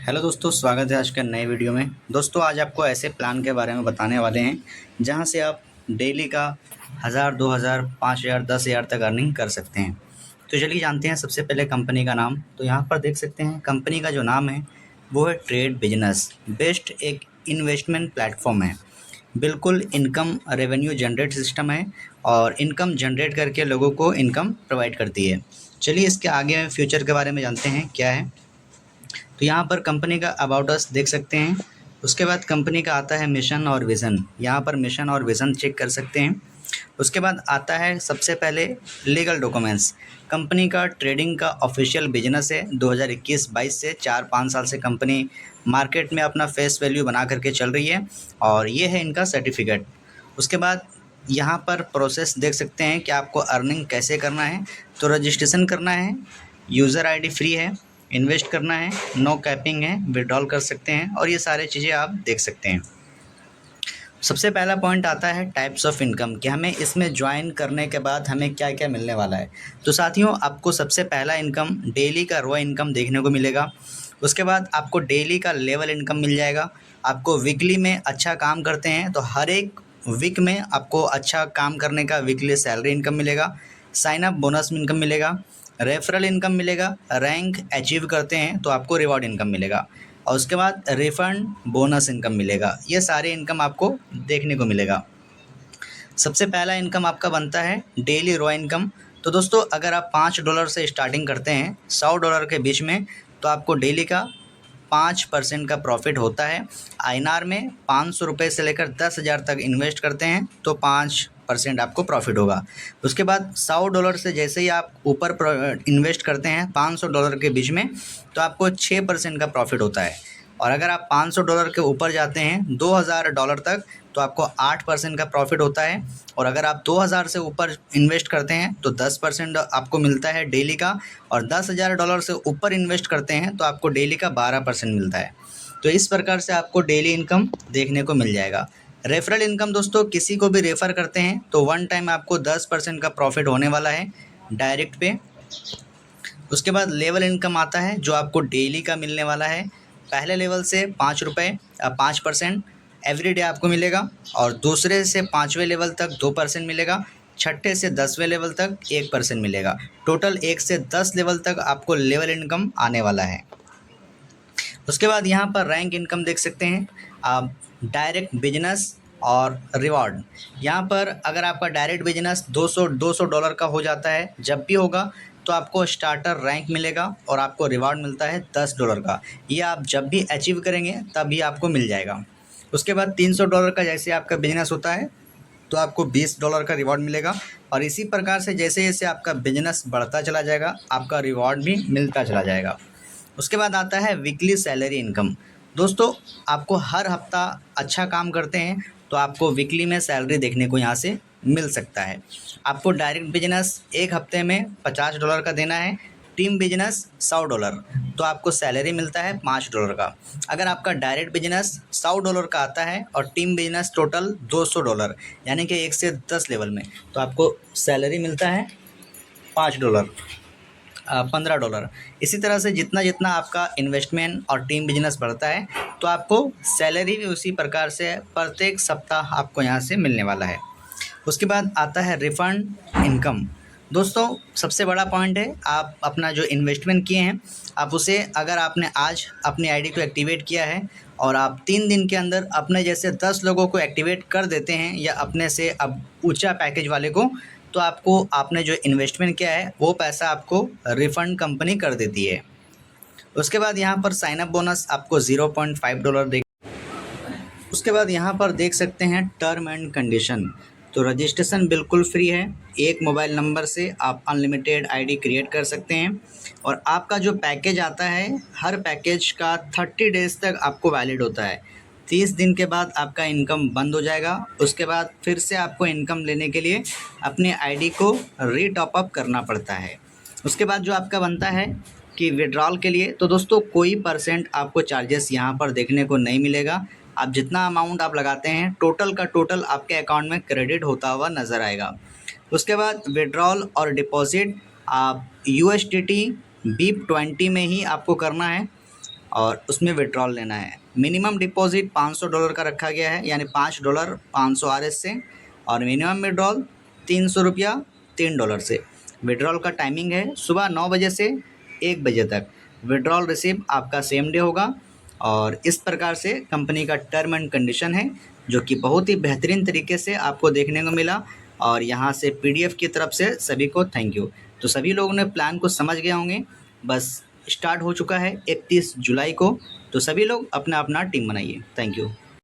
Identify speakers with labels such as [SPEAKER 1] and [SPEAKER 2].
[SPEAKER 1] Hello दोस्तों, स्वागत है आज के नए वीडियो में। दोस्तों आज आपको ऐसे प्लान के बारे में बताने वाले हैं जहां से आप डेली का 1000, 2000, 5000, 10,000 तक अर्निंग कर सकते हैं। तो चलिए जानते हैं सबसे पहले कंपनी का नाम। तो यहाँ पर देख सकते हैं कंपनी का जो नाम है वो है ट्रेड बिजनेस बेस्ट। एक इन्वेस्टमेंट प्लेटफॉर्म है, बिल्कुल इनकम रेवेन्यू जनरेट सिस्टम है और इनकम जनरेट करके लोगों को इनकम प्रोवाइड करती है। चलिए इसके आगे फ्यूचर के बारे में जानते हैं क्या है। तो यहाँ पर कंपनी का अबाउट अस देख सकते हैं। उसके बाद कंपनी का आता है मिशन और विज़न। यहाँ पर मिशन और विज़न चेक कर सकते हैं। उसके बाद आता है सबसे पहले लीगल डॉक्यूमेंट्स। कंपनी का ट्रेडिंग का ऑफिशियल बिजनेस है। 2021-22 से 4-5 साल से कंपनी मार्केट में अपना फेस वैल्यू बना करके चल रही है और ये है इनका सर्टिफिकेट। उसके बाद यहाँ पर प्रोसेस देख सकते हैं कि आपको अर्निंग कैसे करना है। तो रजिस्ट्रेशन करना है, यूज़र आईडी फ्री है, इन्वेस्ट करना है, नो कैपिंग है, विड्रॉल कर सकते हैं और ये सारी चीज़ें आप देख सकते हैं। सबसे पहला पॉइंट आता है टाइप्स ऑफ इनकम कि हमें इसमें ज्वाइन करने के बाद हमें क्या क्या मिलने वाला है। तो साथियों आपको सबसे पहला इनकम डेली का रॉ इनकम देखने को मिलेगा। उसके बाद आपको डेली का लेवल इनकम मिल जाएगा। आपको वीकली में अच्छा काम करते हैं तो हर एक वीक में आपको अच्छा काम करने का वीकली सैलरी इनकम मिलेगा। साइन अप बोनस इनकम मिलेगा, रेफरल इनकम मिलेगा, रैंक अचीव करते हैं तो आपको रिवॉर्ड इनकम मिलेगा और उसके बाद रिफंड बोनस इनकम मिलेगा। ये सारे इनकम आपको देखने को मिलेगा। सबसे पहला इनकम आपका बनता है डेली रॉ इनकम। तो दोस्तों अगर आप $5 से स्टार्टिंग करते हैं $100 के बीच में तो आपको डेली का 5% का प्रॉफिट होता है। आईएनआर में 500 रुपये से लेकर 10,000 तक इन्वेस्ट करते हैं तो 5% आपको प्रॉफिट होगा। उसके बाद $100 से जैसे ही आप ऊपर इन्वेस्ट करते हैं $500 के बीच में तो आपको 6% का प्रॉफिट होता है। और अगर आप $500 के ऊपर जाते हैं $2,000 तक तो आपको 8% का प्रॉफिट होता है। और अगर आप 2,000 से ऊपर इन्वेस्ट करते हैं तो 10% आपको मिलता है डेली का। और $10,000 से ऊपर इन्वेस्ट करते हैं तो आपको डेली का 12% मिलता है। तो इस प्रकार से आपको डेली इनकम देखने को मिल जाएगा। रेफरल इनकम दोस्तों किसी को भी रेफ़र करते हैं तो वन टाइम आपको 10% का प्रॉफिट होने वाला है डायरेक्ट पे। उसके बाद लेवल इनकम आता है जो आपको डेली का मिलने वाला है। पहले लेवल से 5% एवरी डे आपको मिलेगा और दूसरे से 5वें लेवल तक 2% मिलेगा, छठे से 10वें लेवल तक 1% मिलेगा। टोटल 1 से 10 लेवल तक आपको लेवल इनकम आने वाला है। उसके बाद यहाँ पर रैंक इनकम देख सकते हैं आप, डायरेक्ट बिजनेस और रिवॉर्ड। यहाँ पर अगर आपका डायरेक्ट बिजनेस $200 का हो जाता है जब भी होगा तो आपको स्टार्टर रैंक मिलेगा और आपको रिवॉर्ड मिलता है $10 का। ये आप जब भी अचीव करेंगे तभी आपको मिल जाएगा। उसके बाद $300 का जैसे आपका बिजनेस होता है तो आपको $20 का रिवॉर्ड मिलेगा और इसी प्रकार से जैसे जैसे आपका बिजनेस बढ़ता चला जाएगा आपका रिवॉर्ड भी मिलता चला जाएगा। उसके बाद आता है वीकली सैलरी इनकम। दोस्तों आपको हर हफ्ता अच्छा काम करते हैं तो आपको वीकली में सैलरी देखने को यहाँ से मिल सकता है। आपको डायरेक्ट बिजनेस एक हफ्ते में $50 का देना है, टीम बिजनेस $100 तो आपको सैलरी मिलता है $5 का। अगर आपका डायरेक्ट बिजनेस $100 का आता है और टीम बिजनेस टोटल $200 यानी कि 1 से 10 लेवल में तो आपको सैलरी मिलता है $5, $15। इसी तरह से जितना जितना आपका इन्वेस्टमेंट और टीम बिजनेस बढ़ता है तो आपको सैलरी भी उसी प्रकार से प्रत्येक सप्ताह आपको यहाँ से मिलने वाला है। उसके बाद आता है रिफंड इनकम। दोस्तों सबसे बड़ा पॉइंट है आप अपना जो इन्वेस्टमेंट किए हैं आप उसे अगर आपने आज अपनी आईडी को एक्टिवेट किया है और आप 3 दिन के अंदर अपने जैसे 10 लोगों को एक्टिवेट कर देते हैं या अपने से अब ऊंचा पैकेज वाले को तो आपको आपने जो इन्वेस्टमेंट किया है वो पैसा आपको रिफ़ंड कंपनी कर देती है। उसके बाद यहाँ पर साइन अप बोनस आपको $0.5 दे। उसके बाद यहाँ पर देख सकते हैं टर्म एंड कंडीशन। तो रजिस्ट्रेशन बिल्कुल फ्री है। एक मोबाइल नंबर से आप अनलिमिटेड आईडी क्रिएट कर सकते हैं और आपका जो पैकेज आता है हर पैकेज का 30 डेज़ तक आपको वैलिड होता है। 30 दिन के बाद आपका इनकम बंद हो जाएगा। उसके बाद फिर से आपको इनकम लेने के लिए अपनी आईडी को रीटॉप अप करना पड़ता है। उसके बाद जो आपका बनता है कि विड्रॉल के लिए तो दोस्तों कोई परसेंट आपको चार्जेस यहाँ पर देखने को नहीं मिलेगा। आप जितना अमाउंट आप लगाते हैं टोटल का टोटल आपके अकाउंट में क्रेडिट होता हुआ नज़र आएगा। उसके बाद विड्रॉल और डिपॉजिट आप USDT BIP20 में ही आपको करना है। और उसमें विड्रॉल लेना है। मिनिमम डिपॉजिट $500 का रखा गया है, यानी $5 500 आरएस से, और मिनिमम विड्रॉल ₹300 $3 से। विड्रॉल का टाइमिंग है सुबह 9 बजे से 1 बजे तक। विड्रॉल रिसीव आपका सेम डे होगा। और इस प्रकार से कंपनी का टर्म एंड कंडीशन है, जो कि बहुत ही बेहतरीन तरीके से आपको देखने को मिला। और यहाँ से पीडीएफ की तरफ से सभी को थैंक यू। तो सभी लोगों ने प्लान को समझ गए होंगे। बस स्टार्ट हो चुका है 31 जुलाई को। तो सभी लोग अपना अपना टीम बनाइए। Thank you.